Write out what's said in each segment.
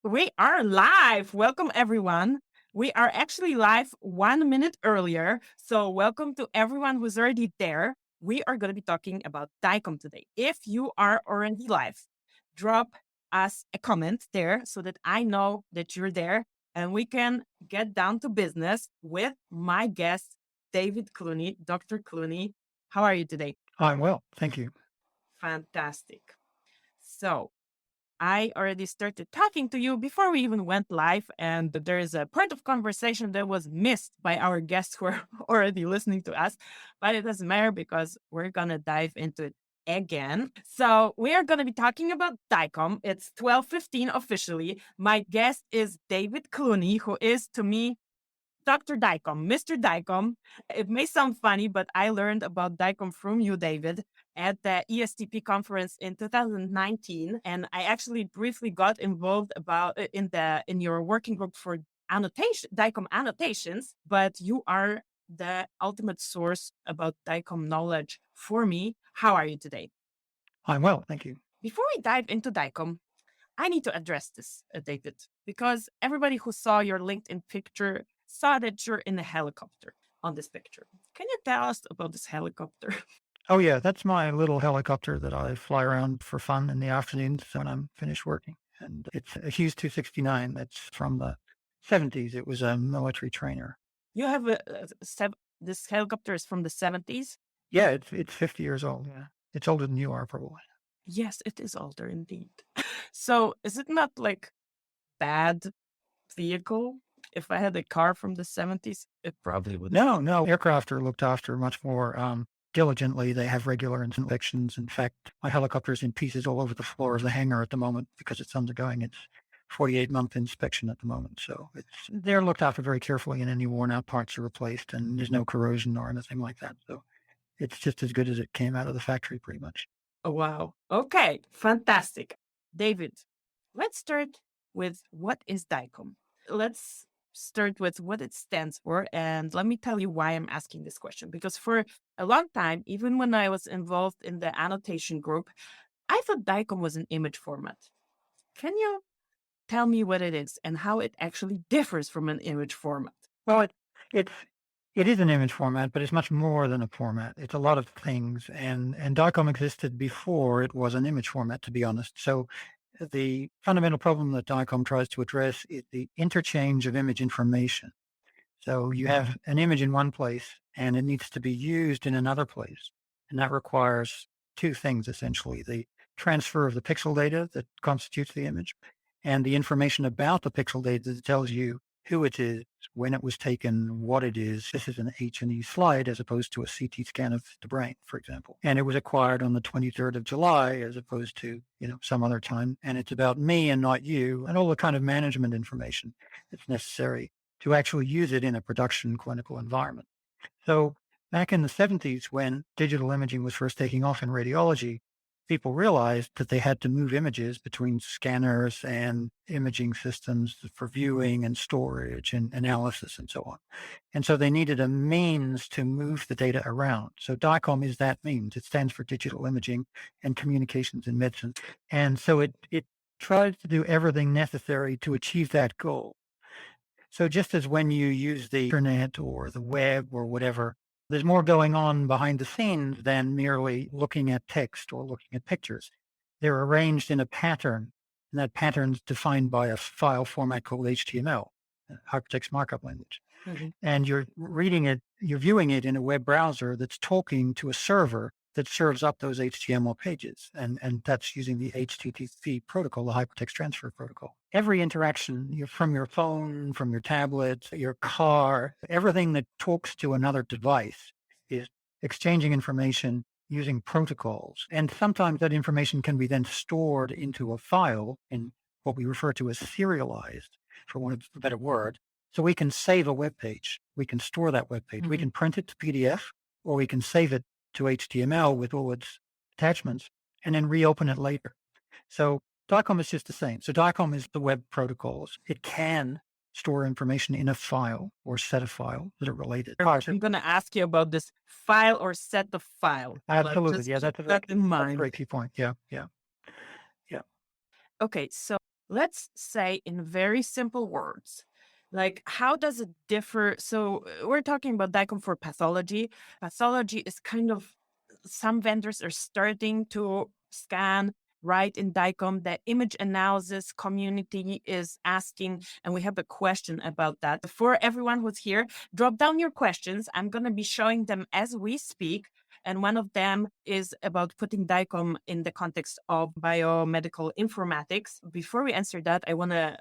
We are live. Welcome, everyone. We are actually live 1 minute earlier. So, welcome to everyone who's already there. We are going to be talking about DICOM today. If you are already live, drop us a comment there so that I know that you're there and we can get down to business with my guest, David Clunie. Dr. Clunie, how are you today? I'm well, thank you. Fantastic. So, I already started talking to you before we even went live, and there is a point of conversation that was missed by our guests who are already listening to us, but it doesn't matter because we're going to dive into it again. So we are going to be talking about DICOM. It's 12:15 officially. My guest is David Clunie, who is to me Dr. DICOM, Mr. DICOM. It may sound funny, but I learned about DICOM from you, David, at the ESTP conference in 2019, and I actually briefly got involved about in your working group for annotation, DICOM annotations. But you are the ultimate source about DICOM knowledge for me. How are you today? I'm well, thank you. Before we dive into DICOM, I need to address this, David, because everybody who saw your LinkedIn picture saw that you're in a helicopter on this picture. Can you tell us about this helicopter? Oh yeah, that's my little helicopter that I fly around for fun in the afternoons when I'm finished working. And it's a Hughes 269 that's from the 70s. It was a military trainer. You have this helicopter is from the 70s? Yeah, it's 50 years old. Yeah, it's older than you are probably. Yes, it is older indeed. So is it not like bad vehicle? If I had a car from the 70s, it probably would. No, aircraft are looked after much more diligently. They have regular inspections. In fact, my helicopter is in pieces all over the floor of the hangar at the moment because it's undergoing its 48-month inspection at the moment. So they're looked after very carefully, and any worn out parts are replaced, and there's no corrosion or anything like that. So it's just as good as it came out of the factory, pretty much. Oh, wow. Okay, fantastic. David, let's start with what is DICOM. Let's start with what it stands for. And let me tell you why I'm asking this question. Because for a long time, even when I was involved in the annotation group, I thought DICOM was an image format. Can you tell me what it is and how it actually differs from an image format? Well, it's it is an image format, but it's much more than a format. It's a lot of things, and DICOM existed before it was an image format, to be honest. So the fundamental problem that DICOM tries to address is the interchange of image information. So you have an image in one place and it needs to be used in another place. And that requires two things, essentially: the transfer of the pixel data that constitutes the image and the information about the pixel data that tells you who it is, when it was taken, what it is. This is an H&E slide as opposed to a CT scan of the brain, for example. And it was acquired on the 23rd of July as opposed to, some other time. And it's about me and not you, and all the kind of management information that's necessary to actually use it in a production clinical environment. So back in the 70s, when digital imaging was first taking off in radiology, people realized that they had to move images between scanners and imaging systems for viewing and storage and analysis and so on. And so they needed a means to move the data around. So DICOM is that means. It stands for Digital Imaging and Communications in Medicine. And so it tries to do everything necessary to achieve that goal. So just as when you use the internet or the web or whatever, there's more going on behind the scenes than merely looking at text or looking at pictures. They're arranged in a pattern, and that pattern's defined by a file format called HTML, hypertext markup language. Mhm. And you're viewing it in a web browser that's talking to a server that serves up those HTML pages. And that's using the HTTP protocol, the hypertext transfer protocol. Every interaction from your phone, from your tablet, your car, everything that talks to another device is exchanging information using protocols. And sometimes that information can be then stored into a file in what we refer to as serialized, for want of a better word. So we can save a web page. We can store that web page. We can print it to PDF, or we can save it to HTML with all its attachments and then reopen it later. So DICOM is just the same. So DICOM is the web protocols. It can store information in a file or set of files that are related. I'm going to ask you about this file or set of file. Absolutely. Yeah, Keep that's in a mind. very key point. Yeah. Okay, so let's say in very simple words, like how does it differ? So we're talking about DICOM for pathology. Pathology is kind of, some vendors are starting to scan right in DICOM. The image analysis community is asking, and we have a question about that. For everyone who's here, drop down your questions. I'm going to be showing them as we speak. And one of them is about putting DICOM in the context of biomedical informatics. Before we answer that, I wanna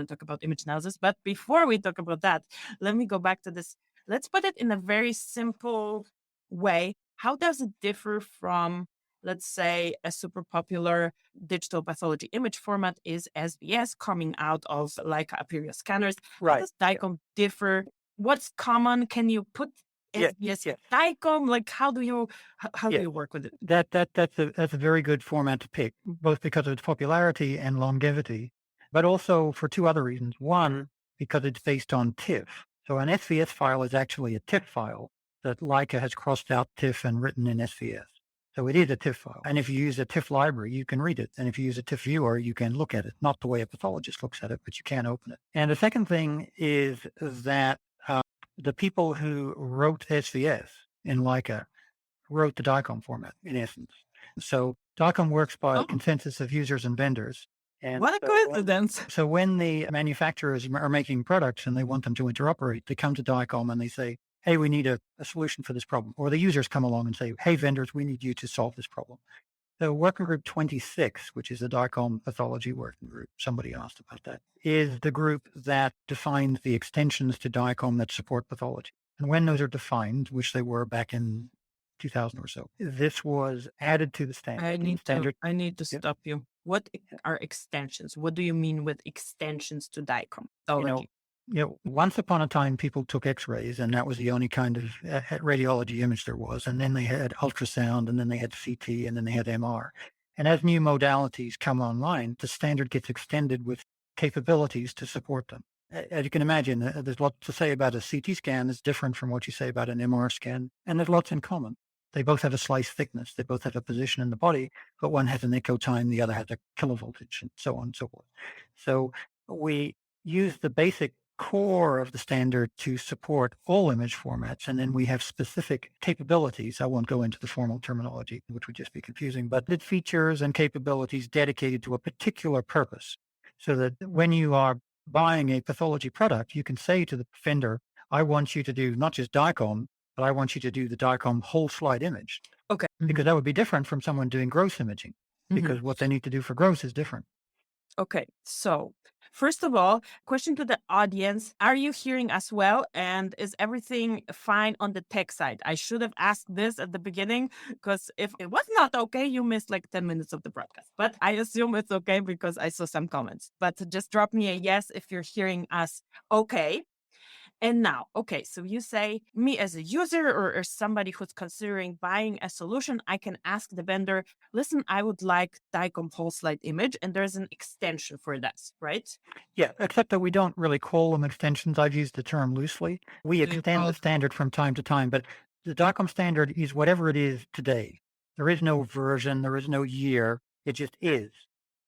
talk about image analysis. But before we talk about that, let me go back to this. Let's put it in a very simple way. How does it differ from, let's say, a super popular digital pathology image format is SBS coming out of like Aperio scanners? How Right. does DICOM differ? What's common? Can you put Yeah. SBS Yeah. DICOM? Like, how do Yeah. you work with it? That's a very good format to pick, both because of its popularity and longevity, but also for two other reasons. One, because it's based on TIFF. So an SVS file is actually a TIFF file that Leica has crossed out TIFF and written in SVS. So it is a TIFF file. And if you use a TIFF library, you can read it. And if you use a TIFF viewer, you can look at it. Not the way a pathologist looks at it, but you can open it. And the second thing is that the people who wrote SVS in Leica wrote the DICOM format in essence. So DICOM works by Oh, consensus of users and vendors. And what a coincidence. so when the manufacturers are making products and they want them to interoperate, they come to DICOM and they say, hey, we need a solution for this problem. Or the users come along and say, hey, vendors, we need you to solve this problem. So working group 26, which is the DICOM pathology working group, somebody asked about that, is the group that defines the extensions to DICOM that support pathology. And when those are defined, which they were back in 2000 or so, this was added to the standard. I need to Yep. stop you. What are extensions? What do you mean with extensions to DICOM you know, pathology? once upon a time, people took X-rays, and that was the only kind of radiology image there was. And then they had ultrasound, and then they had CT, and then they had MR. And as new modalities come online, the standard gets extended with capabilities to support them. As you can imagine, there's lots to say about a CT scan that's different from what you say about an MR scan, and there's lots in common. They both have a slice thickness. They both have a position in the body, but one has an echo time, the other has a kilovoltage, and so on and so forth. So we use the basic core of the standard to support all image formats. And then we have specific capabilities. I won't go into the formal terminology, which would just be confusing, but it features and capabilities dedicated to a particular purpose. So that when you are buying a pathology product, you can say to the vendor, I want you to do not just DICOM, but I want you to do the DICOM whole slide image, Okay. because that would be different from someone doing gross imaging, Mhm. because what they need to do for gross is different. Okay. So, first of all, question to the audience. Are you hearing us well? And is everything fine on the tech side? I should have asked this at the beginning because if it was not okay, you missed like 10 minutes of the broadcast. But I assume it's okay because I saw some comments. But just drop me a yes if you're hearing us okay. And now, okay, so you say, me as a user or somebody who's considering buying a solution, I can ask the vendor, listen, I would like DICOM whole slide image, and there's an extension for this, right? Yeah, except that we don't really call them extensions. I've used the term loosely. We Do you extend call the it? standard from time to time, but the DICOM standard is whatever it is today. There is no version, there is no year. It just is.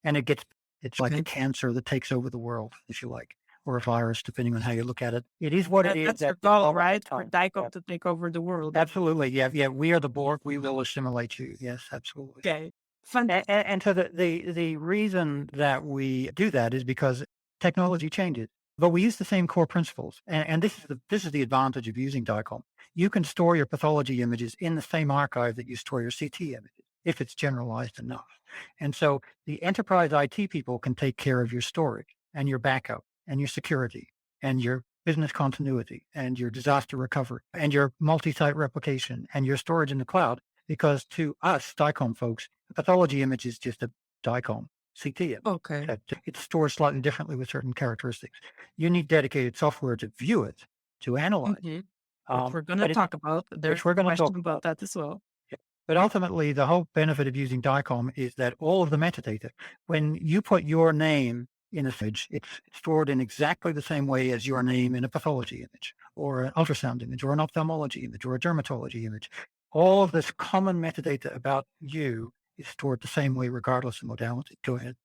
And it's like a Okay. cancer that takes over the world, if you like, or a virus, depending on how you look at it. It is what it is That's your at this goal, moment in right? For time. Yeah, DICOM to take over the world. absolutely. Yeah, yeah. We are the Borg. We will assimilate you. Yes, absolutely. Okay. Fun. And so the reason that we do that is because technology changes, but we use the same core principles. And this is the advantage of using DICOM. You can store your pathology images in the same archive that you store your CT images if it's generalized enough. And so the enterprise IT people can take care of your storage and your backup and your security and your business continuity and your disaster recovery and your multi-site replication and your storage in the cloud. Because to us, DICOM folks, a pathology image is just a DICOM CT image. Okay. It's stored slightly differently with certain characteristics. You need dedicated software to view it, to analyze, Mhm. Which we're going to but it's talk about. There's which we're a going to question talk about about. that as well. Yeah. But ultimately, the whole benefit of using DICOM is that all of the metadata, when you put your name in a image, it's stored in exactly the same way as your name in a pathology image, or an ultrasound image, or an ophthalmology image, or a dermatology image. All of this common metadata about you is stored the same way, regardless of modality. Go ahead.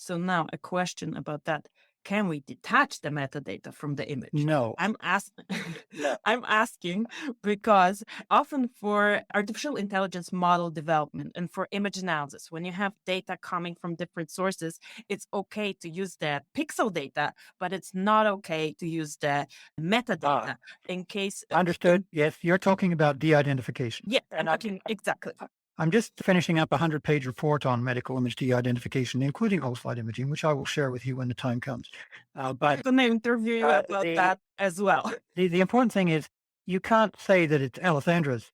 So now a question about that. Can we detach the metadata from the image? No, I'm asking no. I'm asking because often for artificial intelligence model development and for image analysis, when you have data coming from different sources, it's okay to use the pixel data, but it's not okay to use the Ah, metadata in case understood. Yes, you're talking about de-identification. yeah, I'm And talking exactly. I'm just finishing up a 100-page report on medical image de-identification, including whole slide imaging, which I will share with you when the time comes. I'm gonna interview you about The that as well. the important thing is you can't say that it's Alessandra's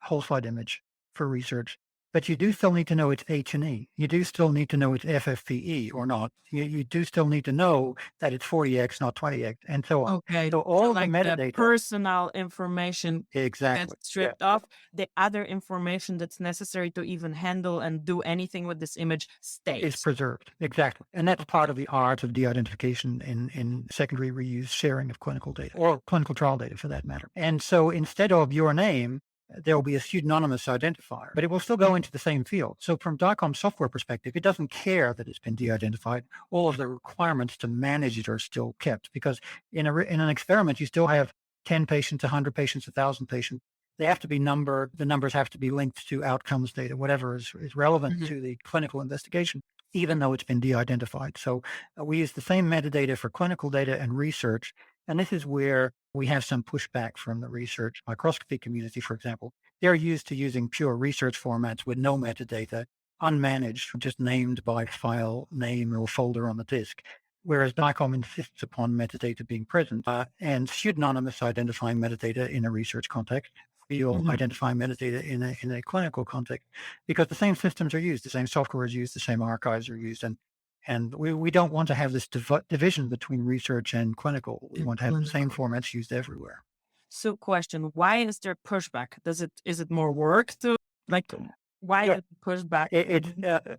whole slide image for research, but you do still need to know it's H&E. You do still need to know it's FFPE or not. You do still need to know that it's 40x, not 20x, and so on. Okay, So so all of the like the metadata, personal information gets exactly. Yeah. stripped off. The other information that's necessary to even handle and do anything with this image Is stays. preserved. Exactly. And that's part of the art of de-identification in secondary reuse sharing of clinical data or clinical trial data for that matter. And so instead of your name, there will be a pseudonymous identifier, but it will still go into the same field. So from DICOM software perspective, it doesn't care that it's been de-identified. All of the requirements to manage it are still kept because in an experiment, you still have 10 patients, 100 patients, 1,000 patients. They have to be numbered. The numbers have to be linked to outcomes data, whatever is relevant Mhm. to the clinical investigation, even though it's been de-identified. So we use the same metadata for clinical data and research. And this is where we have some pushback from the research microscopy community, for example. They're used to using pure research formats with no metadata, unmanaged, just named by file name or folder on the disk. Whereas DICOM insists upon metadata being present and pseudonymous identifying metadata in a research context, you'll Mhm. identify metadata in a clinical context because the same systems are used, the same software is used, the same archives are used, and we don't want to have this division between research and clinical. We In want to have the same clinical. formats used everywhere. So question, why is there pushback? Is it more work to like why Yeah, is pushback?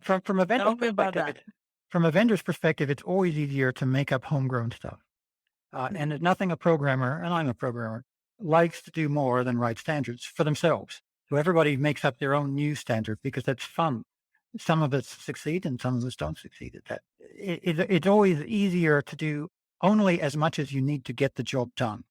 from a vendor's Tell me about perspective. that. From a vendor's perspective, it's always easier to make up homegrown stuff. And there's nothing a programmer, and I'm a programmer, likes to do more than write standards for themselves. So everybody makes up their own new standard because that's fun. Some of us succeed and some of us don't succeed at that. It's always easier to do only as much as you need to get the job done.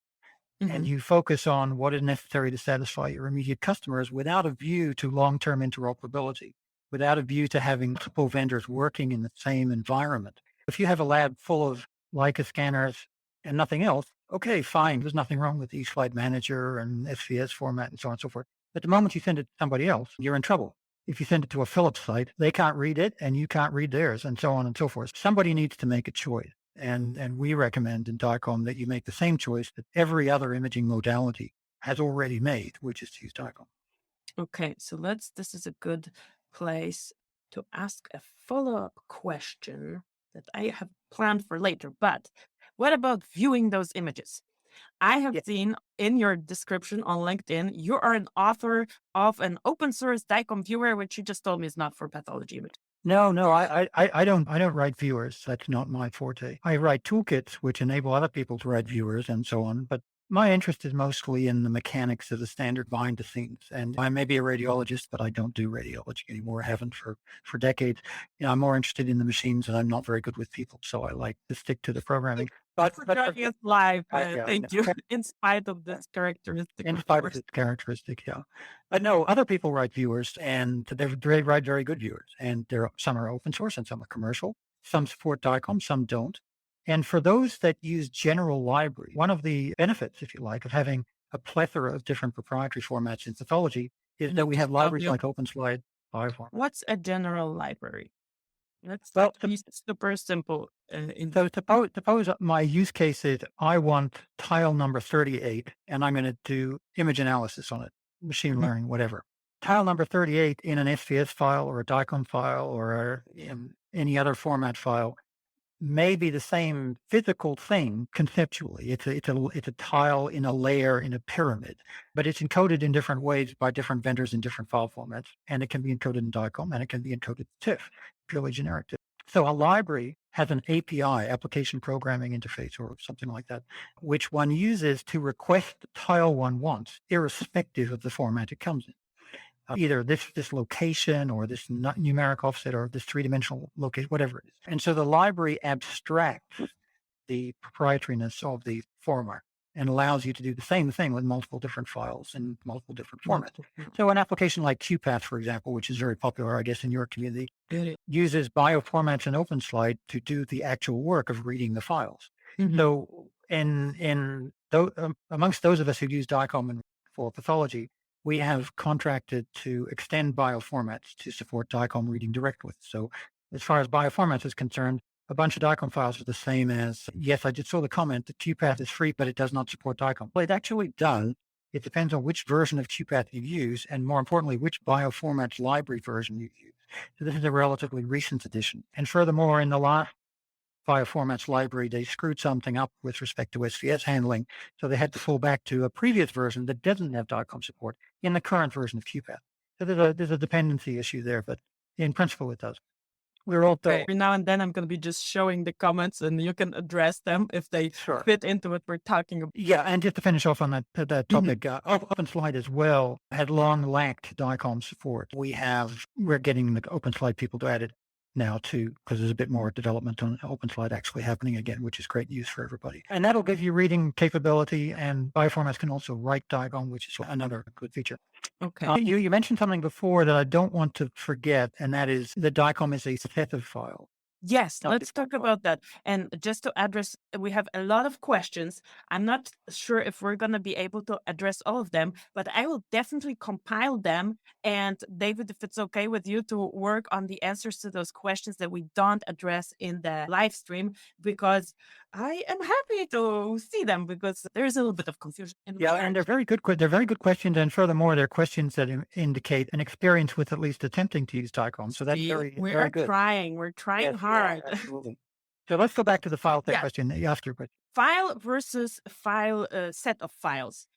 And Mhm. you focus on what is necessary to satisfy your immediate customers without a view to long-term interoperability, without a view to having multiple vendors working in the same environment. If you have a lab full of Leica scanners and nothing else, okay, fine. There's nothing wrong with eFlight Manager and SVS format and so on and so forth. But the moment you send it to somebody else, you're in trouble. If you send it to a Philips site, they can't read it and you can't read theirs and so on and so forth. Somebody needs to make a choice. And we recommend in DICOM that you make the same choice that every other imaging modality has already made, which is to use DICOM. Okay, so this is a good place to ask a follow-up question that I have planned for later. But what about viewing those images? I have Yeah. seen in your description on LinkedIn, you are an author of an open source DICOM viewer, which you just told me is not for pathology image. No, I don't write viewers. That's not my forte. I write toolkits which enable other people to write viewers and so on. But my interest is mostly in the mechanics of the standard behind the scenes. And I may be a radiologist, but I don't do radiology anymore. I haven't for decades. I'm more interested in the machines, and I'm not very good with people. So I like to stick to the programming. Thanks for joining us live. Yeah, I know. Thank you. In spite of this characteristic, In of spite of course. its characteristic, yeah. But no, other people write viewers, and they write very good viewers, and some are open source and some are commercial. Some support DICOM, some don't. And for those that use general library, one of the benefits, if you like, of having a plethora of different proprietary formats in pathology is that we have Tell libraries you, like OpenSlide, Bioform. what's a general library? Let's Well, be super simple. so suppose my use case is I want tile number 38 and I'm going to do image analysis on it, machine learning, whatever. Tile number 38 in an SVS file or a DICOM file or any other format file may be the same physical thing conceptually. It's a tile in a layer in a pyramid, but it's encoded in different ways by different vendors in different file formats. And it can be encoded in DICOM and it can be encoded in TIFF, purely generic TIFF. So a library has an API, application programming interface, or something like that, which one uses to request the tile one wants, irrespective of the format it comes in. either this location or this numeric offset or this three-dimensional location, whatever it is. And so the library abstracts the proprietariness of the format and allows you to do the same thing with multiple different files in multiple different formats. So an application like QPath, for example, which is very popular, I guess, in your community, uses bioformats and OpenSlide to do the actual work of reading the files. So amongst those of us who use DICOM for pathology, we have contracted to extend bioformats to support DICOM reading directly. So as far as bioformats is concerned, a bunch of DICOM files are the same as, yes, I just saw the comment that QPath is free, but it does not support DICOM. Well, it actually does. It depends on which version of QPath you use, and more importantly, which bioformats library version you use. So this is a relatively recent addition. And furthermore, in the last bioformats library, they screwed something up with respect to SVS handling. So they had to fall back to a previous version that doesn't have DICOM support in the current version of QPath. So there's a dependency issue there, but in principle, it does. We're also every now and then I'm going to be just showing the comments and you can address them if they fit into what we're talking about. Yeah, and just to finish off on that topic, OpenSlide as well had long lacked DICOM support. We're getting the OpenSlide people to add it now too, because there's a bit more development on OpenSlide actually happening again, which is great news for everybody. And that'll give you reading capability, and bioformats can also write DICOM, which is another good feature. Okay. You mentioned something before that I don't want to forget, and that is the DICOM is a set of files. Yes, let's talk about that. And just to address, we have a lot of questions. I'm not sure if we're going to be able to address all of them, but I will definitely compile them. And David, if it's okay with you, to work on the answers to those questions that we don't address in the live stream, because I am happy to see them, because there's a little bit of confusion. Yeah, and they're very good. They're very good questions, and furthermore, they're questions that indicate an experience with at least attempting to use DICOM. So that's very good. We're trying hard. Absolutely. So let's go back to the file type question. You asked your question. File versus file set of files.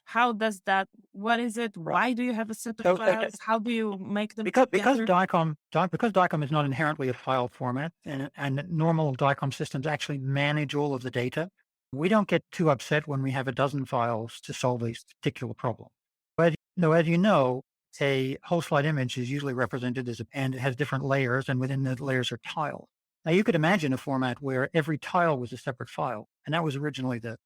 How does that? What is it? Right. Why do you have a set of files? How do you make them? Because DICOM is not inherently a file format, and normal DICOM systems actually manage all of the data. We don't get too upset when we have a dozen files to solve a particular problem. But as you know, a whole slide image is usually represented and it has different layers, and within the layers are tiles. Now you could imagine a format where every tile was a separate file, and that was originally there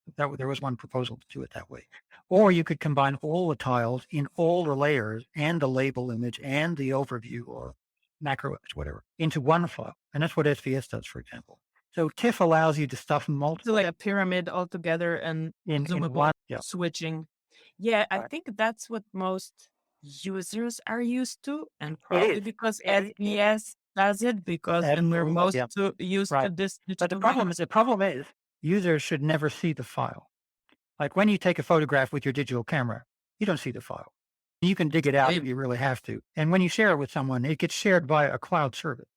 was one proposal to do it that way. Or you could combine all the tiles in all the layers and the label image and the overview or macro image, whatever, into one file, and that's what SVS does, for example. So TIFF allows you to stuff multiple, like a pyramid altogether and in zoomable one. switching. Yeah, I think that's what most users are used to, and probably because SVS does it, because and we're most used to this. But the problem is users should never see the file. Like when you take a photograph with your digital camera, you don't see the file. You can dig it out if you really have to. And when you share it with someone, it gets shared via a cloud service.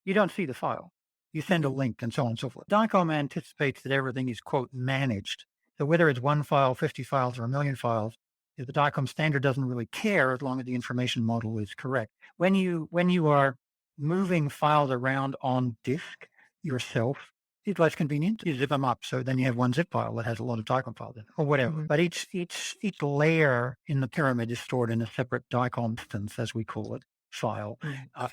You don't see the file. You send a link and so on and so forth. DICOM anticipates that everything is, quote, managed. So whether it's one file, 50 files, or a million files, the DICOM standard doesn't really care as long as the information model is correct. When you are moving files around on disk yourself, it's less convenient. You zip them up, so then you have one zip file that has a lot of DICOM files in it, or whatever. But each layer in the pyramid is stored in a separate DICOM instance, as we call it, file.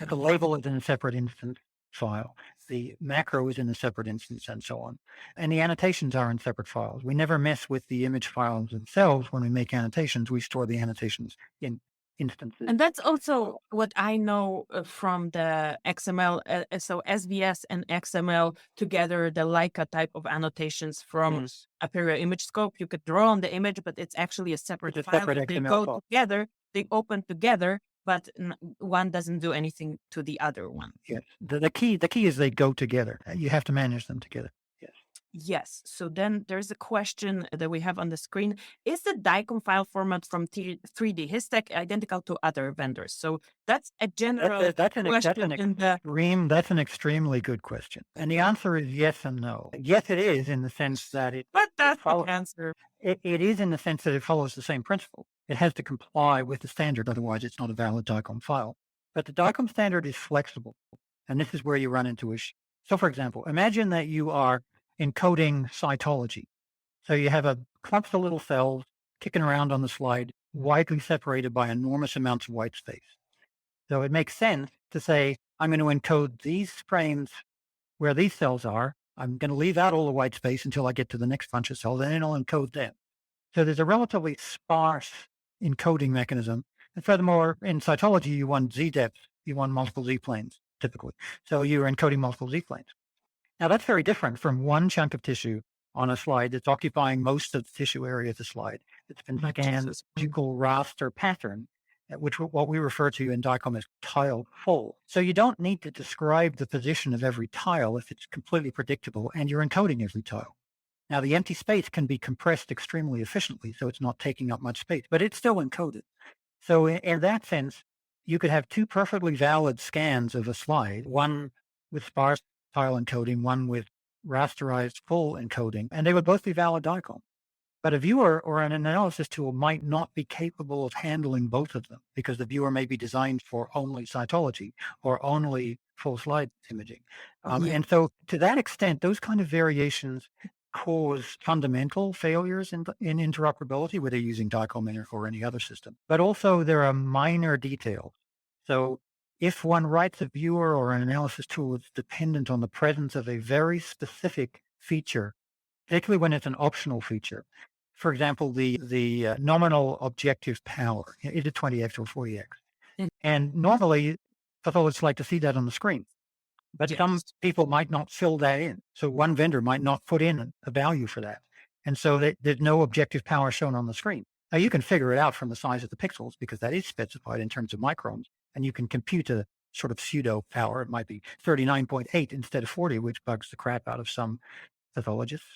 The label is in a separate instance file. The macro is in a separate instance, and so on. And the annotations are in separate files. We never mess with the image files themselves when we make annotations. We store the annotations in instances. And that's also what I know from the XML. So SVS and XML together, the Leica type of annotations from Apereo Image Scope. You could draw on the image, but it's actually a separate file. They go together, they open together, but one doesn't do anything to the other one. Yes. The key is they go together. You have to manage them together. Yes. So then there's a question that we have on the screen. Is the DICOM file format from 3D Histech identical to other vendors? So that's a general question. That's an extremely good question. And the answer is yes and no. Yes, it is in the sense that it... But that's the answer. It is in the sense that it follows the same principle. It has to comply with the standard, otherwise it's not a valid DICOM file. But the DICOM standard is flexible, and this is where you run into issues. So for example, imagine that you are encoding cytology. So you have a clump of little cells kicking around on the slide. widely separated by enormous amounts of white space. So it makes sense to say, I'm going to encode these frames where these cells are. I'm going to leave out all the white space until I get to the next bunch of cells, and then I'll encode them. So there's a relatively sparse encoding mechanism. And furthermore, in cytology, you want Z depth, you want multiple Z planes typically. So you're encoding multiple Z planes. Now that's very different from one chunk of tissue on a slide that's occupying most of the tissue area of the slide. It's been Like scanned Jesus. logical raster pattern, which what we refer to in DICOM as tile full. So you don't need to describe the position of every tile if it's completely predictable and you're encoding every tile. Now the empty space can be compressed extremely efficiently, so it's not taking up much space, but it's still encoded. So in that sense, you could have two perfectly valid scans of a slide, one with sparse tile encoding, one with rasterized full encoding, and they would both be valid DICOM. But a viewer or an analysis tool might not be capable of handling both of them because the viewer may be designed for only cytology or only full slide imaging. Yeah. And so to that extent, those kind of variations cause fundamental failures in interoperability, whether using DICOM or any other system. But also there are minor details. So if one writes a viewer or an analysis tool that's dependent on the presence of a very specific feature, particularly when it's an optional feature. For example, the nominal objective power, either 20x or 40x. Mm. And normally, pathologists like to see that on the screen, but some Yes. people might not fill that in. So one vendor might not put in a value for that. And so there's no objective power shown on the screen. Now you can figure it out from the size of the pixels because that is specified in terms of microns, and you can compute a sort of pseudo power. It might be 39.8 instead of 40, which bugs the crap out of some pathologists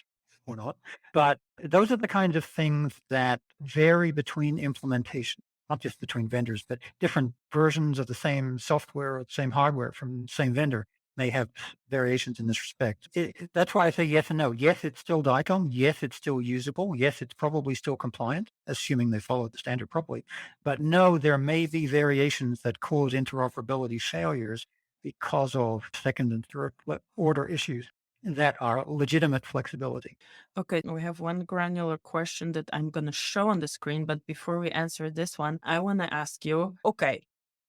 or not. But those are the kinds of things that vary between implementation, not just between vendors, but different versions of the same software or the same hardware from the same vendor may have variations in this respect. That's why I say yes and no. Yes, it's still DICOM. Yes, it's still usable. Yes, it's probably still compliant, assuming they follow the standard properly. But no, there may be variations that cause interoperability failures because of second and third order issues that are legitimate flexibility. Okay, we have one granular question that I'm going to show on the screen, but before we answer this one, I want to ask you, okay,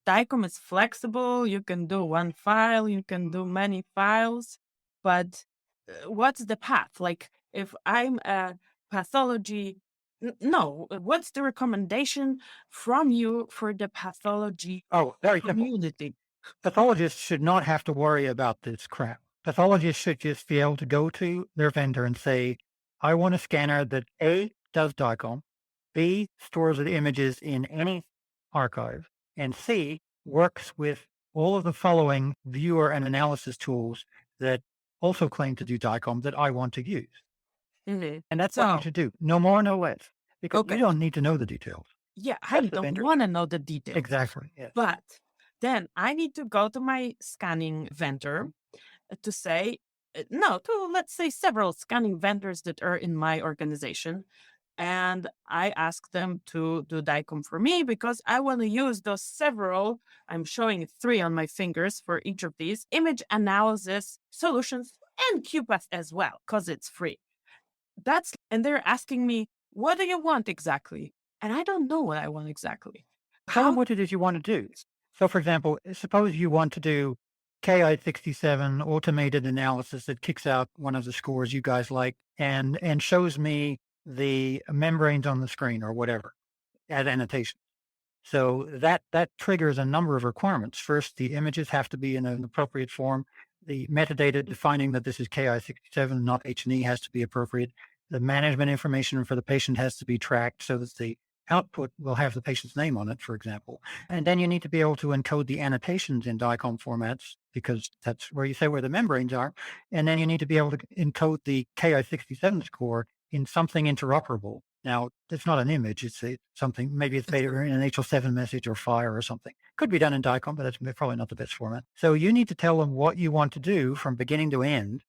DICOM is flexible, you can do one file, you can do many files, but what's the path? Like if I'm a pathology, no, what's the recommendation from you for the pathology Oh, very simple. community? Pathologists should not have to worry about this crap. Pathologists should just be able to go to their vendor and say, I want a scanner that A, does DICOM, B, stores the images in any archive, and C, works with all of the following viewer and analysis tools that also claim to do DICOM that I want to use. Mhm. And that's what you So, should do. No more, no less, because you okay. don't need to know the details. Yeah, I That's the don't vendor. want to know the details. Exactly. Yes. But then I need to go to my scanning vendor to say, no, to let's say several scanning vendors that are in my organization. And I ask them to do DICOM for me because I want to use those several, I'm showing three on my fingers for each of these image analysis solutions and QPath as well, because it's free. And they're asking me, what do you want exactly? And I don't know what I want exactly. Tell them How what it is you want to do. So, for example, suppose you want to do KI67 automated analysis that kicks out one of the scores you guys like and shows me the membranes on the screen or whatever as annotation. So that triggers a number of requirements. First, the images have to be in an appropriate form. The metadata defining that this is KI67, not H&E, has to be appropriate. The management information for the patient has to be tracked so that the output will have the patient's name on it, for example. And then you need to be able to encode the annotations in DICOM formats because that's where you say where the membranes are. And then you need to be able to encode the KI67 score in something interoperable. Now, it's not an image, it's something, maybe it's beta in an HL7 message or FIRE or something. Could be done in DICOM, but that's probably not the best format. So you need to tell them what you want to do from beginning to end,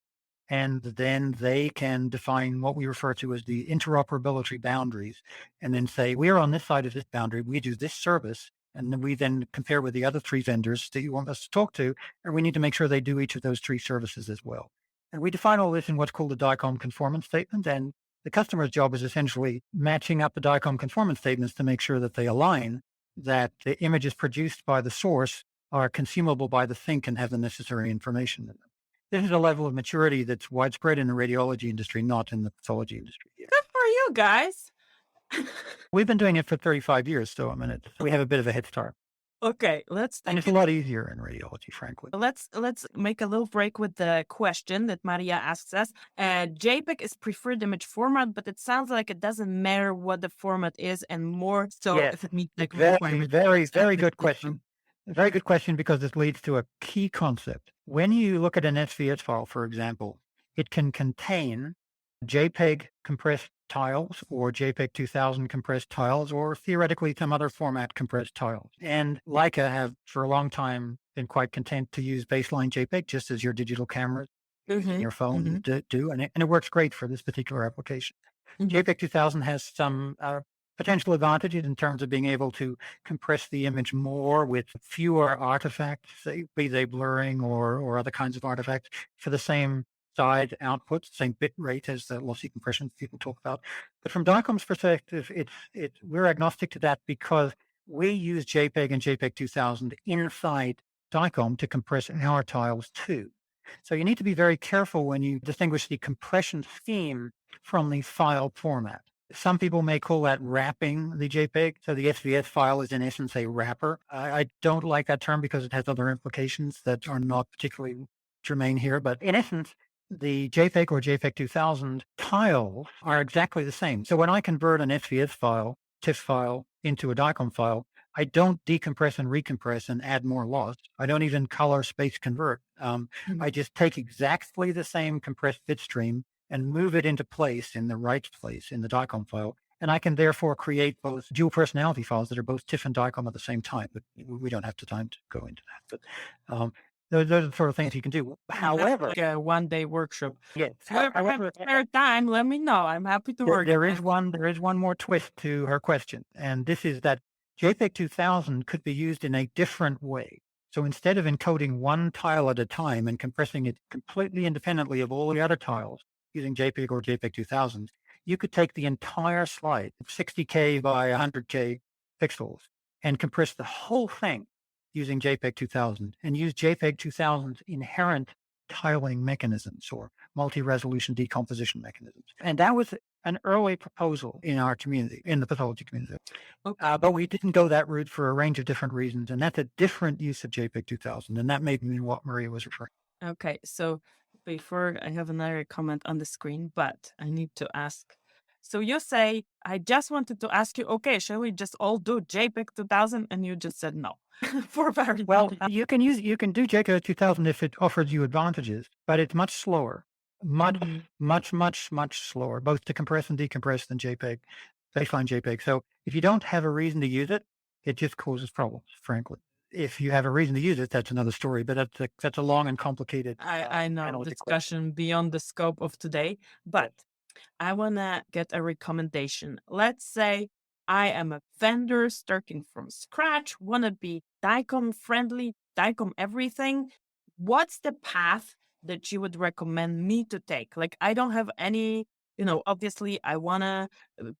and then they can define what we refer to as the interoperability boundaries, and then say, we're on this side of this boundary, we do this service, and then we then compare with the other three vendors that you want us to talk to, and we need to make sure they do each of those three services as well. And we define all this in what's called the DICOM conformance statement, and The customer's job is essentially matching up the DICOM conformance statements to make sure that they align, that the images produced by the source are consumable by the sink and have the necessary information in them. This is a level of maturity that's widespread in the radiology industry, not in the pathology industry yet. Good for you guys. We've been doing it for 35 years, so I mean, we have a bit of a head start. Okay, let's And take it's a lot easier in radiology, frankly. let's make a little break with the question that Maria asks us. JPEG is preferred image format, but it sounds like it doesn't matter what the format is, and more so Yes, if it meets like very, requirements. very good question. Very good question, because this leads to a key concept. When you look at an SVS file, for example, it can contain JPEG compressed tiles or JPEG 2000 compressed tiles, or theoretically some other format compressed tiles. And Leica have for a long time been quite content to use baseline JPEG, just as your digital cameras in your phone do. And it works great for this particular application. JPEG 2000 has some potential advantages in terms of being able to compress the image more with fewer artifacts, be they blurring or other kinds of artifacts, for the same size output, same bit rate as the lossy compression people talk about. But from DICOM's perspective, we're agnostic to that, because we use JPEG and JPEG 2000 inside DICOM to compress our tiles too. So you need to be very careful when you distinguish the compression scheme from the file format. Some people may call that wrapping the JPEG. So the SVS file is in essence a wrapper. I don't like that term because it has other implications that are not particularly germane here. But in essence, the JPEG or JPEG 2000 tiles are exactly the same. So when I convert an SVS file, TIFF file, into a DICOM file, I don't decompress and recompress and add more loss. I don't even color space convert. I just take exactly the same compressed bit stream and move it into place in the right place in the DICOM file. And I can therefore create both dual personality files that are both TIFF and DICOM at the same time. But we don't have the time to go into that. But those are the sort of things you can do. However, like a one-day workshop. yes, However, spare time, let me know. I'm happy to work. there is one more twist to her question, and this is that JPEG 2000 could be used in a different way. So instead of encoding one tile at a time and compressing it completely independently of all the other tiles using JPEG or JPEG 2000, you could take the entire slide, 60K by 100K pixels, and compress the whole thing using JPEG 2000, and use JPEG 2000's inherent tiling mechanisms or multi-resolution decomposition mechanisms. And that was an early proposal in our community, in the pathology community. Okay. But we didn't go that route for a range of different reasons. And that's a different use of JPEG 2000. And that may be what Maria was referring to. Okay, so before I have another comment on the screen, but I need to ask. So you say, I just wanted to ask you, okay, shall we just all do JPEG 2000? And you just said no. For very Well, you can do JPEG 2000 if it offers you advantages, but it's much slower, much slower, both to compress and decompress than JPEG, baseline JPEG. So if you don't have a reason to use it, it just causes problems, frankly. If you have a reason to use it, that's another story, but that's a long and complicated I know analytic discussion beyond the scope of today, but I want to get a recommendation. Let's say I am a vendor starting from scratch, want to be DICOM friendly, DICOM everything. What's the path that you would recommend me to take? Like, I don't have any, obviously, I want to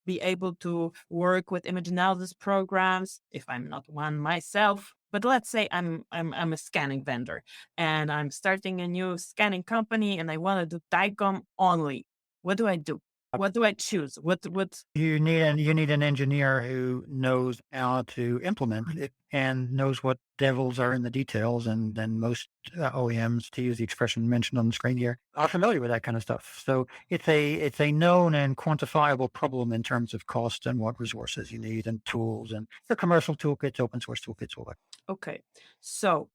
be able to work with image analysis programs if I'm not one myself. But let's say I'm a scanning vendor and I'm starting a new scanning company and I want to do DICOM only. What do I do? What do I choose? What You need an engineer who knows how to implement it and knows what devils are in the details. And then most OEMs, to use the expression mentioned on the screen here, are familiar with that kind of stuff. So it's a known and quantifiable problem in terms of cost and what resources you need and tools and the commercial toolkits, open source toolkits, all that. Okay. So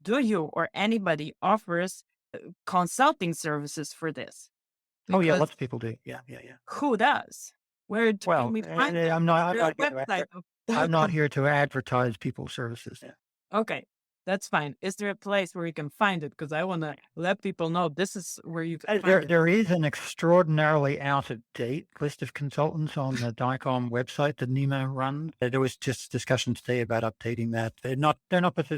do you or anybody offers consulting services for this? Oh yeah, Because lots of people do. Yeah. who does? Where do Well, we find and them? I'm not There's a here to website of I'm DICOM. not here to advertise people's services. Okay. That's fine. Is there a place where you can find it? Because I want to let people know this is where you can There find it. there is an extraordinarily out of date list of consultants on the DICOM website that Nemo runs. There was just discussion today about updating that. They're not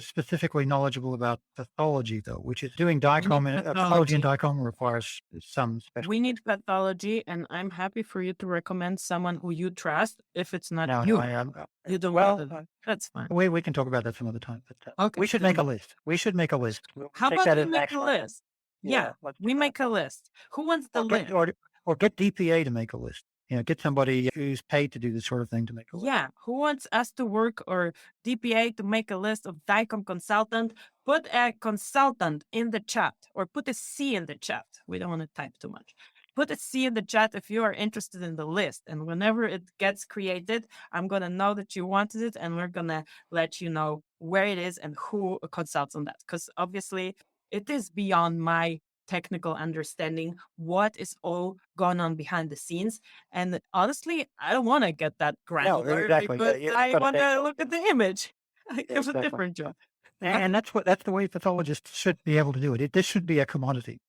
specifically knowledgeable about pathology though, which is doing We need DICOM and pathology and pathology. DICOM requires some special. We need pathology, and I'm happy for you to recommend someone who you trust. If it's not No, no, you, I am. you don't want Well, to. That's fine. we can talk about that some other time. But Okay. we should make a list. We should make a list. We'll How take about that we as an make a action item. list? Yeah, Yeah, let's do we that. make a list. Who wants the Or list? get DPA to make a list. Get somebody who's paid to do this sort of thing to make a list. Yeah, who wants us to work or DPA to make a list of DICOM consultant? Put a consultant in the chat or put a C in the chat. We don't want to type too much. Put a C in the chat if you are interested in the list. And whenever it gets created, I'm going to know that you wanted it and we're going to let you know where it is and who consults on that. Because obviously, it is beyond my technical understanding what is all going on behind the scenes. And honestly, I don't want to get that No, granular exactly. because You I got to want take to look at the image. It yeah, was a exactly. different job. And that's the way pathologists should be able to do it. This should be a commodity,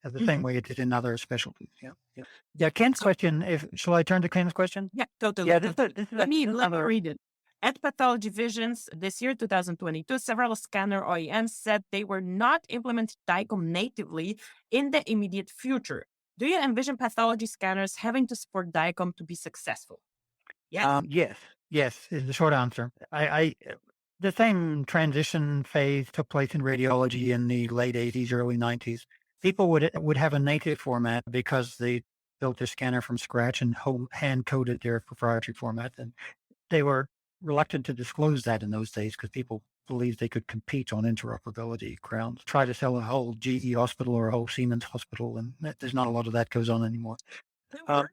the same Mhm. way it is in other specialties. Yeah, yeah. Yeah, Ken's So, question. If shall I turn to Ken's question? yeah, totally. Yeah, Totally. this is Let me another. read it. At Pathology Visions this year, 2022, several scanner OEMs said they were not implementing DICOM natively in the immediate future. Do you envision pathology scanners having to support DICOM to be successful? Yes. Yes, yes is the short answer. The same transition phase took place in radiology in the late '80s, early '90s. People would have a native format because they built their scanner from scratch and hand coded their proprietary format, and they were reluctant to disclose that in those days because people believed they could compete on interoperability grounds. Try to sell a whole GE hospital or a whole Siemens hospital, and there's not a lot of that goes on anymore. Didn't Um, work.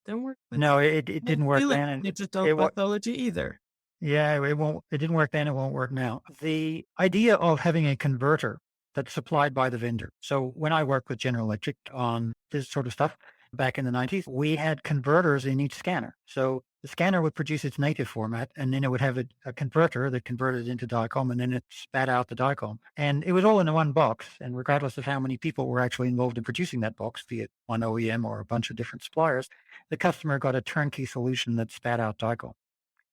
Didn't work with no, it didn't work then, and digital it pathology either. yeah, it won't. It didn't work then. It won't work now. The idea of having a converter that's supplied by the vendor. So when I worked with General Electric on this sort of stuff back in the '90s, we had converters in each scanner. So the scanner would produce its native format, and then it would have a converter that converted into DICOM, and then it spat out the DICOM. And it was all in one box. And regardless of how many people were actually involved in producing that box, be it one OEM or a bunch of different suppliers, the customer got a turnkey solution that spat out DICOM.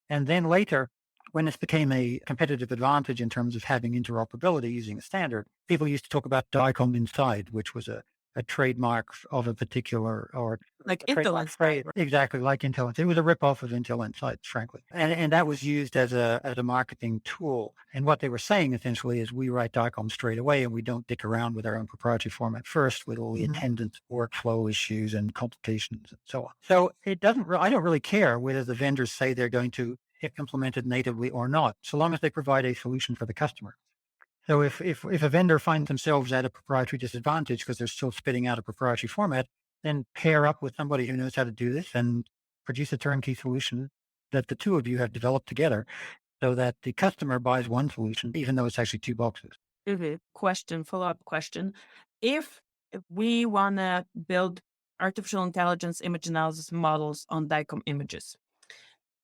And then later, when this became a competitive advantage in terms of having interoperability using a standard, people used to talk about DICOM inside, which was a trademark of a particular or Like a Intel trademark Inside. phrase, exactly like Intel. It was a ripoff of Intel Insights, frankly, and that was used as a marketing tool. And what they were saying essentially is, we write DICOM straight away, and we don't dick around with our own proprietary format first, with all the attendant workflow issues and complications and so on. So it doesn't. I don't really care whether the vendors say they're going to implement it natively or not, so long as they provide a solution for the customer. So if a vendor finds themselves at a proprietary disadvantage because they're still spitting out a proprietary format, then pair up with somebody who knows how to do this and produce a turnkey solution that the two of you have developed together, so that the customer buys one solution, even though it's actually two boxes. Question, follow-up question. If we want to build artificial intelligence image analysis models on DICOM images,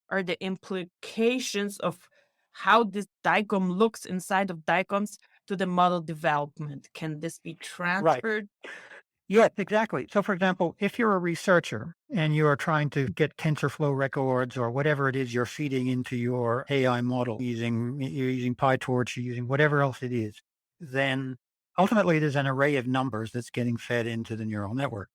are the implications of how this DICOM looks inside of DICOMs to the model development? Can this be Right. transferred? Yes, exactly. So, for example, if you're a researcher and you are trying to get TensorFlow records or whatever it is you're feeding into your AI model, you're using PyTorch, you're using whatever else it is, then ultimately there's an array of numbers that's getting fed into the neural network.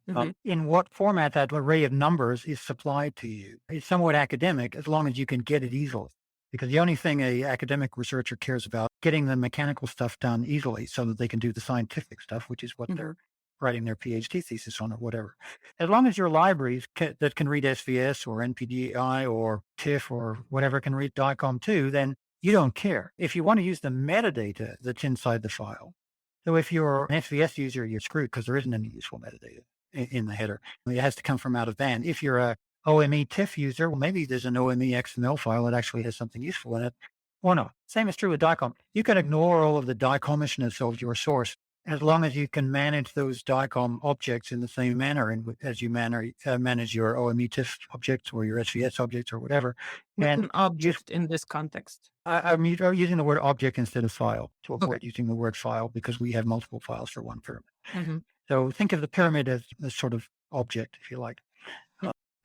Mhm. In what format that array of numbers is supplied to you is somewhat academic, as long as you can get it easily. Because the only thing a academic researcher cares about, getting the mechanical stuff done easily so that they can do the scientific stuff, which is what Mhm. they're writing their PhD thesis on or whatever. As long as your libraries that can read SVS or NPDI or TIFF or whatever can read DICOM too, then you don't care. If you want to use the metadata that's inside the file, so if you're an SVS user, you're screwed because there isn't any useful metadata in the header. It has to come from out of band. If you're a OME TIFF user, well, maybe there's an OME XML file that actually has something useful in it, or not. Same is true with DICOM. You can ignore all of the DICOMishness of your source as long as you can manage those DICOM objects in the same manner as you manage your OME-TIFF objects or your SVS objects or whatever. What's And an object in this context? I'm using the word object instead of file to Okay. avoid using the word file because we have multiple files for one pyramid. Mm-hmm. So think of the pyramid as a sort of object, if you like.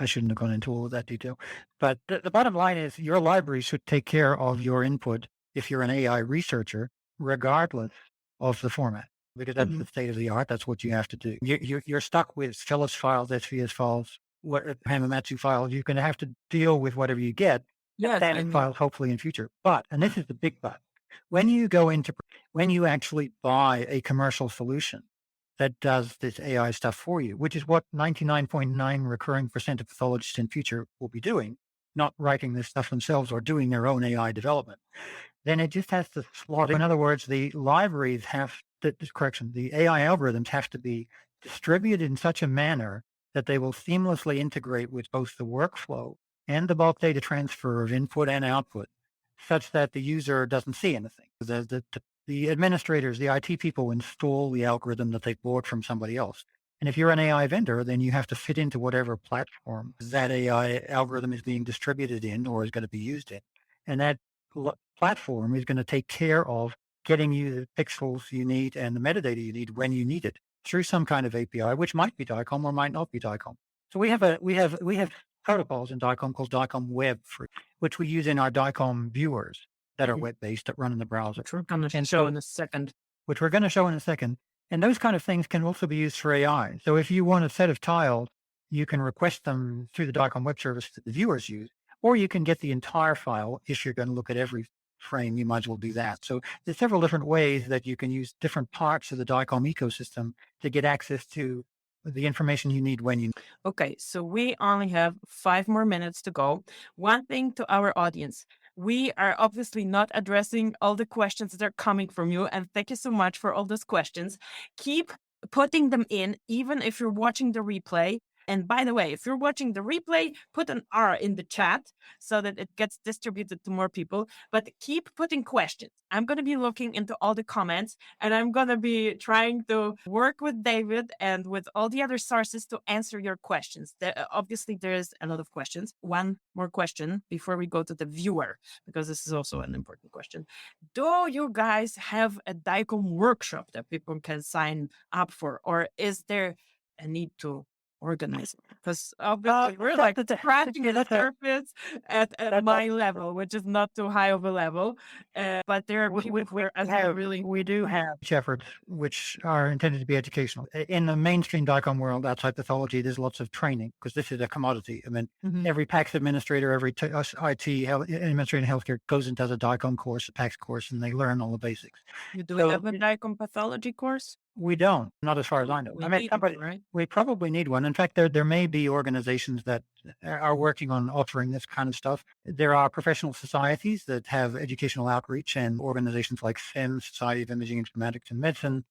I shouldn't have gone into all of that detail. But the bottom line is your library should take care of your input if you're an AI researcher, regardless of the format, because that's Mm-hmm. the state of the art. That's what you have to do. You're stuck with Phyllis files, SVS files, Hamamatsu files. You're going to have to deal with whatever you get, Yes, I standard mean, files, hopefully in future. But, and this is the big but, when you actually buy a commercial solution, that does this AI stuff for you, which is what 99.9 recurring percent of pathologists in future will be doing, not writing this stuff themselves or doing their own AI development. Then it just has to slot. In other words, the libraries the AI algorithms have to be distributed in such a manner that they will seamlessly integrate with both the workflow and the bulk data transfer of input and output, such that the user doesn't see anything. The administrators, the IT people install the algorithm that they bought from somebody else. And if you're an AI vendor, then you have to fit into whatever platform that AI algorithm is being distributed in or is going to be used in. And that platform is going to take care of getting you the pixels you need and the metadata you need when you need it through some kind of API, which might be DICOM or might not be DICOM. So we have protocols in DICOM called DICOM Web, which we use in our DICOM viewers that are web-based that run in the browser. which we're going to show in a second. Which we're going to show in a second. And those kind of things can also be used for AI. So if you want a set of tiles, you can request them through the DICOM web service that the viewers use, or you can get the entire file. If you're going to look at every frame, you might as well do that. So there's several different ways that you can use different parts of the DICOM ecosystem to get access to the information you need when you. Okay, so we only have 5 more minutes to go. One thing to our audience, we are obviously not addressing all the questions that are coming from you. And thank you so much for all those questions. Keep putting them in, even if you're watching the replay. And by the way, if you're watching the replay, put an R in the chat so that it gets distributed to more people. But keep putting questions. I'm going to be looking into all the comments and I'm going to be trying to work with David and with all the other sources to answer your questions. Obviously, there's a lot of questions. One more question before we go to the viewer, because this is also an important question. Do you guys have a DICOM workshop that people can sign up for, or is there a need to organize it? Because obviously we're like scratching the surface at my level, which is not too high of a level. But there are people where We do have efforts which are intended to be educational. In the mainstream DICOM world outside pathology, there's lots of training because this is a commodity. I mean, every PACS administrator, every IT administrator in healthcare goes and does a DICOM course, a PACS course, and they learn all the basics. You do have a DICOM pathology course? We don't, not as far as I know. We probably need one. In fact, there may be organizations that are working on offering this kind of stuff. There are professional societies that have educational outreach and organizations like SIM, Society of Imaging Informatics and Medicine,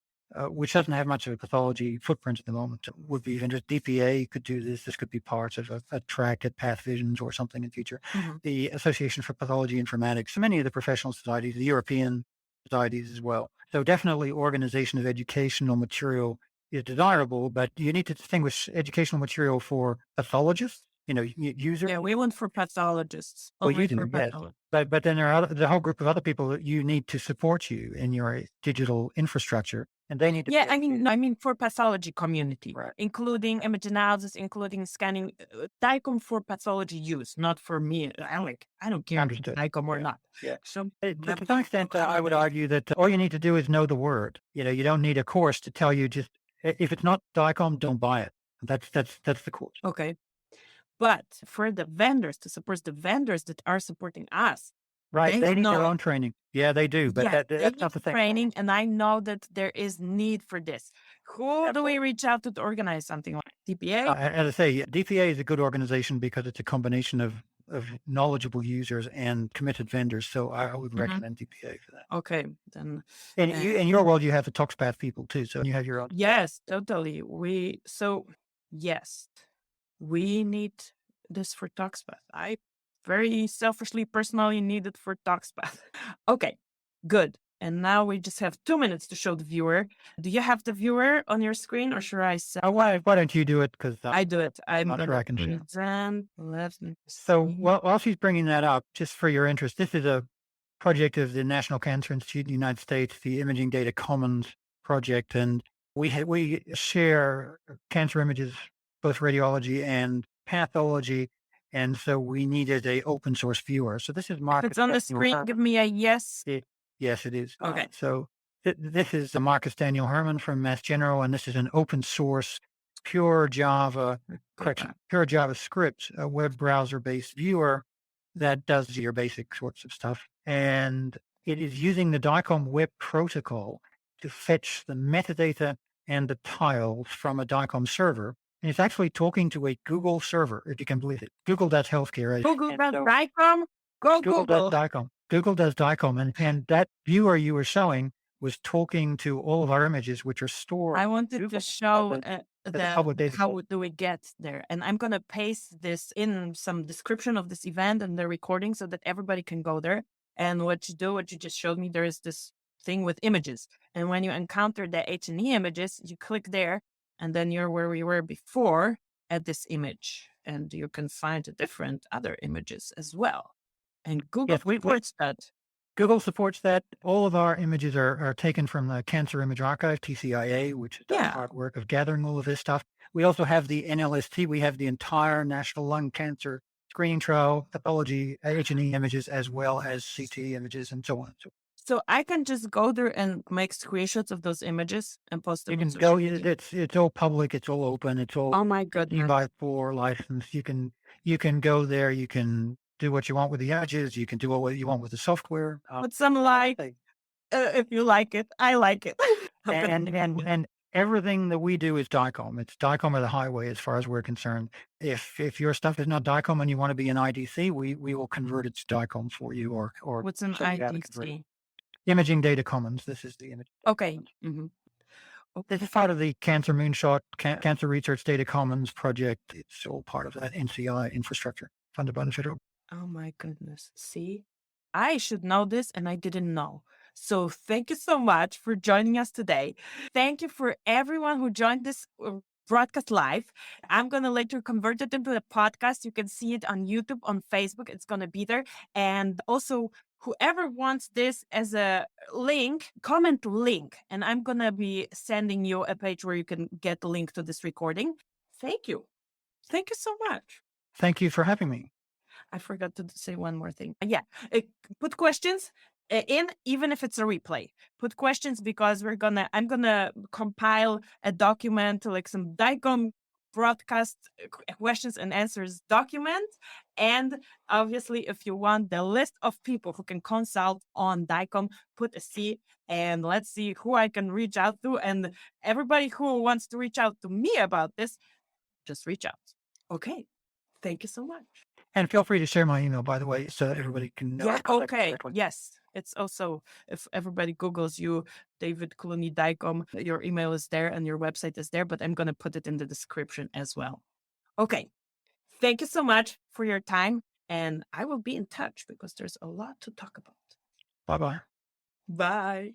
which doesn't have much of a pathology footprint at the moment. Would be even just DPA could do this. This could be parts of a track at PathVisions or something in future. The Association for Pathology Informatics, many of the professional societies, the European societies as well. So definitely organization of educational material is desirable, but you need to distinguish educational material for pathologists, users. Yeah, we want for pathologists. Well, you do, yes. But then there are the whole group of other people that you need to support you in your digital infrastructure. And they need to. Yeah, I mean for pathology community, Right. Including image analysis, including scanning, DICOM for pathology use, not for me. I don't care if it's DICOM or not. Yeah. So to some extent, I would argue that all you need to do is know the word. You don't need a course to tell you just if it's not DICOM, don't buy it. That's the course. Okay. But for the vendors, to support the vendors that are supporting us, right? They need their own training. Yeah, they do. But that's not the thing. Training, and I know that there is need for this. Who do we reach out to organize something like DPA? As I say, DPA is a good organization because it's a combination of knowledgeable users and committed vendors. So I would recommend DPA for that. Okay, then. And in your world, you have the ToxPath people too. So you have your own. Yes, totally. Yes, we need this for ToxPath. I very selfishly, personally need it for ToxPath. Okay, good. And now we just have 2 minutes to show the viewer. Do you have the viewer on your screen or should I say? Why don't you do it? Because I do it. I'm not sure gonna I can share. present. Let me So see. while she's bringing that up, just for your interest, this is a project of the National Cancer Institute in the United States, the Imaging Data Commons project, and we share cancer images, both radiology and pathology, and so we needed a open source viewer. So this is If Marcus it's on the Daniel screen, Herman. give me a yes. Yes, it is. Okay. So this is Marcus Daniel Herman from Mass General, and this is an open source, pure Java, pure JavaScript, a web browser based viewer that does your basic sorts of stuff. And it is using the DICOM web protocol to fetch the metadata and the tiles from a DICOM server. And it's actually talking to a Google server, if you can believe it. Google does healthcare. Google does DICOM. Go Google does Google. DICOM. Google does DICOM. And that viewer you were showing was talking to all of our images, which are stored. I wanted to show the public data how set. do we get there. And I'm going to paste this in some description of this event and the recording so that everybody can go there. And what you just showed me, there is this thing with images. And when you encounter the H&E images, you click there and then you're where we were before at this image. And you can find different other images as well. And Google Yes, supports that. Google supports that. All of our images are taken from the Cancer Image Archive, TCIA, which does Yeah. hard work of gathering all of this stuff. We also have the NLST. We have the entire National Lung Cancer Screening Trial, Pathology, H&E images, as well as CT images, and so on. So I can just go there and make screenshots of those images and post them. You on can social go. media. It's all public. It's all open. It's all Oh my goodness. 3x4 license. You can go there. You can do what you want with the images. You can do what you want with the software. Put some like, if you like it, I like it. And everything that we do is DICOM. It's DICOM of the highway as far as we're concerned. If your stuff is not DICOM and you want to be an IDC, we will convert it to DICOM for you or What's an show you how to convert it. IDC? Imaging Data Commons. This is the image. Okay. This is part of the Cancer Moonshot Cancer Research Data Commons project. It's all part of that NCI infrastructure funded by the federal. Oh my goodness. See, I should know this and I didn't know. So thank you so much for joining us today. Thank you for everyone who joined this broadcast live. I'm going to later convert it into a podcast. You can see it on YouTube, on Facebook. It's going to be there. And also, whoever wants this as a link, comment link. And I'm going to be sending you a page where you can get the link to this recording. Thank you. Thank you so much. Thank you for having me. I forgot to say one more thing. Yeah, put questions in, even if it's a replay. Put questions because I'm gonna compile a document, like some DICOM broadcast questions and answers document. And obviously, if you want the list of people who can consult on DICOM, put a C and let's see who I can reach out to. And everybody who wants to reach out to me about this, just reach out. Okay. Thank you so much. And feel free to share my email, by the way, so that everybody can know. Yeah, okay. Yes. It's also, if everybody Googles you, David Clunie DICOM, your email is there and your website is there, but I'm going to put it in the description as well. Okay. Thank you so much for your time. And I will be in touch because there's a lot to talk about. Bye-bye. Bye.